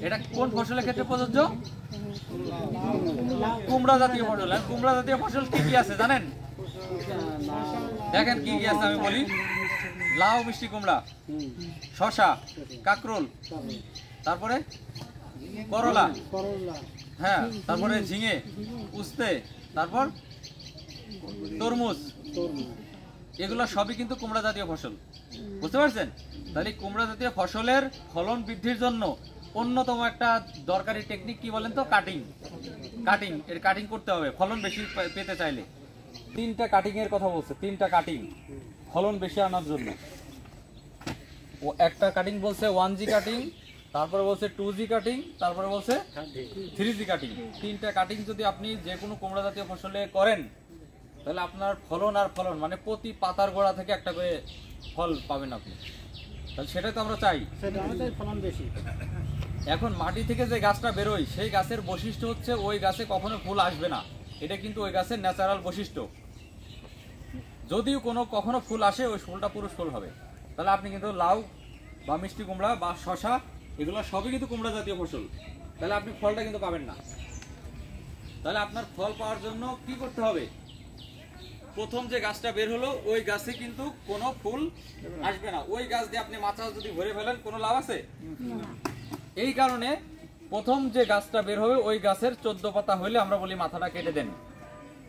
এটা কোন ফসলের ক্ষেত্রে প্রযোজ্য? কুমড়া জাতীয় ফসল। আর কুমড়া জাতীয় ফসল কি কি আছে জানেন? দেখেন কি কি আছে আমি বলি। লাউ, মিষ্টি কুমড়া, শসা, কাকরোল, তারপরে করলা, হ্যাঁ, তারপরে ঝিঙে, উস্তে, তারপর তরমুজ, এগুলো সবই কিন্তু কুমড়া জাতীয় ফসল। বুঝতে পারছেন? তাহলে কুমড়া জাতীয় ফসলের ফলন বৃদ্ধির জন্য অন্যতম একটা দরকারি টেকনিক কি বলেন তো? কাটিং। এর কাটিং করতে হবে ফলন বেশি পেতে চাইলে। 3টা কাটিং এর কথা বলছে, 3টা কাটিং ফলন বেশি আনার জন্য। ও একটা কাটিং বলছে 1G কাটিং, তারপরে বলছে 2G কাটিং, তারপরে বলছে 3G কাটিং। 3টা কাটিং যদি আপনি যে কোনো কুমড়া জাতীয় ফসলে করেন তাহলে আপনার ফলন আর ফলন মানে প্রতি পাতার গোড়া থেকে একটা করে ফল পাবেন আপনি। তাহলে সেটাই তো আমরা চাই, ফলন বেশি। এখন মাটি থেকে যে গাছটা বেরোয় সেই গাছের বৈশিষ্ট্য হচ্ছে ওই গাছে কখনো ফুল আসবে না, এটা কিন্তু ওই গাছের ন্যাচারাল বৈশিষ্ট্য। যদিও কখনো ফুল আসে ওই ফুলটা পুরুষ ফুল হবে। তাহলে আপনি কিন্তু লাউ বা মিষ্টি কুমড়া বা শসা এগুলো সবই কিন্তু কুমড়া জাতীয় ফসল, তাহলে আপনি ফলটা কিন্তু পাবেন না। তাহলে আপনার ফল পাওয়ার জন্য কি করতে হবে? প্রথম যে গাছটা বের হলো ওই গাছে কিন্তু কোনো ফুল আসবে না। ওই গাছ দিয়ে আপনি মাথা যদি ভরে ফেলেন কোনো লাভ আছে? এই কারণে প্রথম যে গাছটা বের হবে ওই গাছের 14 পাতা হইলে আমরা বলি মাথাটা কেটে দেন।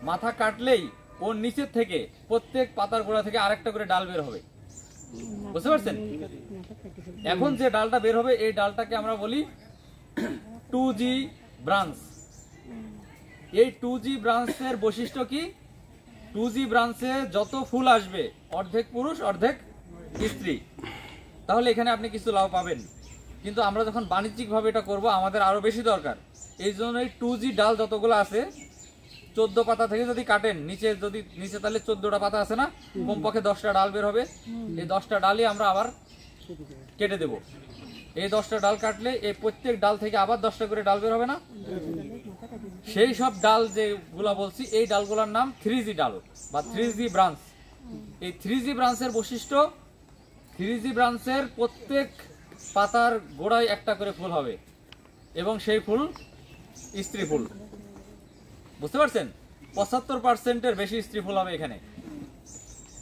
মাথা কাটলেই ওর নিচের থেকে প্রত্যেক পাতার গোড়া থেকে আরেকটা করে ডাল বের হবে। বুঝতে পারছেন? এখন যে ডালটা বের হবে এই ডালটাকে আমরা বলি 2G ব্রাঞ্চ। এই 2G ব্রাঞ্চের বৈশিষ্ট্য কি? 2G ব্রাঞ্চে যত ফুল আসবে অর্ধেক পুরুষ অর্ধেক স্ত্রী। তাহলে এখানে আপনি কিছু লাভ পাবেন, কিন্তু আমরা যখন বাণিজ্যিকভাবে এটা করব আমাদের আরো বেশি দরকার। এই জন্য এই 2G ডাল যতগুলো আছে 14 পাতা থেকে যদি কাটেন নিচে তাহলে 14টা পাতা আছে না, কমপক্ষে 10টা ডাল বের হবে। এই 10টা ডালই আমরা আবার কেটে দেব। এই 10টা ডাল কাটলে এই প্রত্যেক ডাল থেকে আবার 10টা করে ডাল বের হবে না? সেই সব ডাল যেগুলা বলছি এই ডালগুলোর নাম 3G ডাল বা 3G ব্রাঞ্চ। এই 3G ব্রাঞ্চের বৈশিষ্ট্য 3G ব্রাঞ্চের প্রত্যেক পাতার গোড়ায় একটা করে ফুল হবে এবং সেই ফুল স্ত্রী ফুল। বুঝতে পারছেন? 75%-এর বেশি স্ত্রী ফুল হবে এখানে।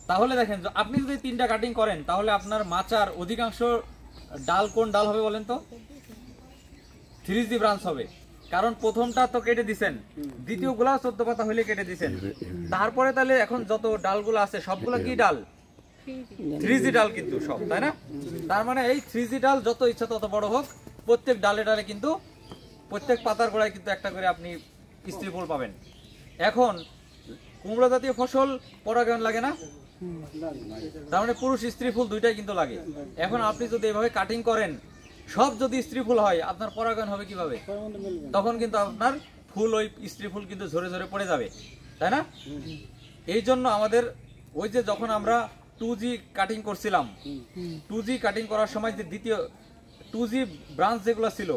তাহলে দেখেন আপনি যদি 3টা কাটিং করেন তাহলে আপনার মাচার অধিকাংশ ডাল কোন ডাল হবে বলেন তো? 3G ব্রাঞ্চ হবে। কারণ প্রথমটা তো কেটে দিছেন, দ্বিতীয় গুলা 14 পাতা হইলে কেটে দিছেন, তারপরে তাহলে এখন যত ডালগুলো আছে সবগুলা কি ডাল? 3G ডাল কিন্তু সব, তাই না? তার মানে এই 3G ডাল যত ইচ্ছা তত বড় হোক, প্রত্যেক ডালে ডালে কিন্তু প্রত্যেক পাতার গোড়ায় কিন্তু একটা করে আপনি স্ত্রী ফুল পাবেন। এখন কুমড়া জাতীয় ফসল পরাগায়ন লাগে না? তার মানে পুরুষ স্ত্রী ফুল দুইটাই কিন্তু লাগে। এখন আপনি যদি এভাবে কাটিং করেন সব যদি স্ত্রী ফুল হয় আপনার পরাগায়ন হবে কিভাবে? তখন কিন্তু আপনার ফুল ওই স্ত্রী ফুল কিন্তু ঝরে ঝরে পড়ে যাবে, তাই না? এই জন্য আমাদের ওই যে যখন আমরা 2G কাটিং করছিলাম, 2G কাটিং করার সময় যে দ্বিতীয় 2G ব্রাঞ্চ যেগুলো ছিল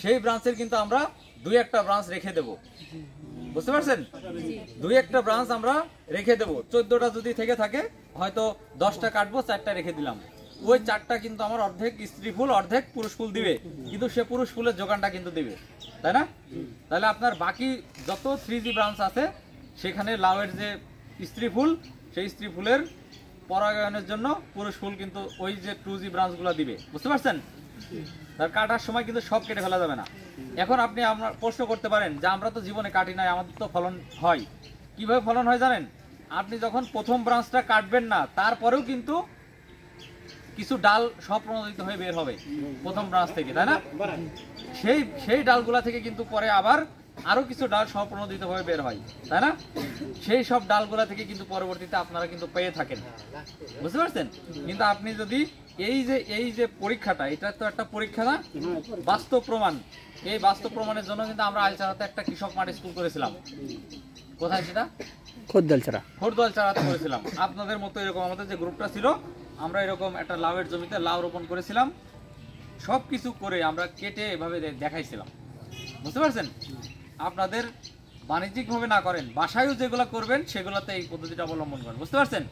সেই ব্রাঞ্চের কিন্তু আমরা 2-1টা ব্রাঞ্চ রেখে দেব। বুঝতে পারছেন? 2-1টা ব্রাঞ্চ আমরা রেখে দেব। 14টা যদি থেকে থাকে হয়তো 10টা কাটবো, 4টা রেখে দিলাম। ওই 4টা কিন্তু আমার অর্ধেক স্ত্রী ফুল অর্ধেক পুরুষ ফুল দিবে, কিন্তু সে পুরুষ ফুলের যোগানটা কিন্তু দিবে, তাই না? তাহলে আপনার বাকি যত 3G ব্রাঞ্চ আছে সেখানে লাউয়ের যে স্ত্রী ফুল সেই স্ত্রী ফুলের পরাগায়নের জন্য পুরুষ ফুল কিন্তু ওই যে 2G ব্রাঞ্চগুলো দিবে। বুঝতে পারছেন? তার কাটার সময় কিন্তু সব কেটে ফেলা যাবে না। এখন আপনি আমরা প্রশ্ন করতে পারেন যে আমরা তো জীবনে কাটি নাই, আমাদের তো ফলন হয়। কিভাবে ফলন হয় জানেন? আপনি যখন প্রথম ব্রাঞ্চটা কাটবেন না তারপরেও কিন্তু কিছু ডাল স্বপ্রণোদিত হয়ে বের হবে প্রথম ব্রাঞ্চ থেকে, তাই না? সেই ডালগুলা থেকে কিন্তু পরে আবার আরো কিছু ডাল স্বপ্রণোদিত হয়ে বের হয়, তাই না? সেই সব ডালগুলা থেকে কিন্তু পরবর্তীতে আপনারা কিন্তু পেয়ে থাকেন। বুঝতে পারছেন? কিন্তু আপনি যদি এই যে পরীক্ষাটা, এটা তো একটা পরীক্ষা না, বাস্তব প্রমাণ। এই বাস্তব প্রমাণের জন্য কিন্তু আমরা আলচারাতে একটা কৃষক মাঠ স্কুল করেছিলাম। কোথায় সেটা? খোরদলচারাতে করেছিলাম। আপনাদের মতো এরকম আমাদের যে গ্রুপটা ছিল আমরা এরকম একটা লাউয়ের জমিতে লাউ রোপণ করেছিলাম। সবকিছু করে আমরা কেটে এভাবে দেখাইছিলাম। বুঝতে পারছেন? আপনাদের বাণিজ্যিকভাবে না করেন, বাসায়ও যেগুলো করবেন সেগুলোতে এই পদ্ধতিটা অবলম্বন করেন। বুঝতে পারছেন?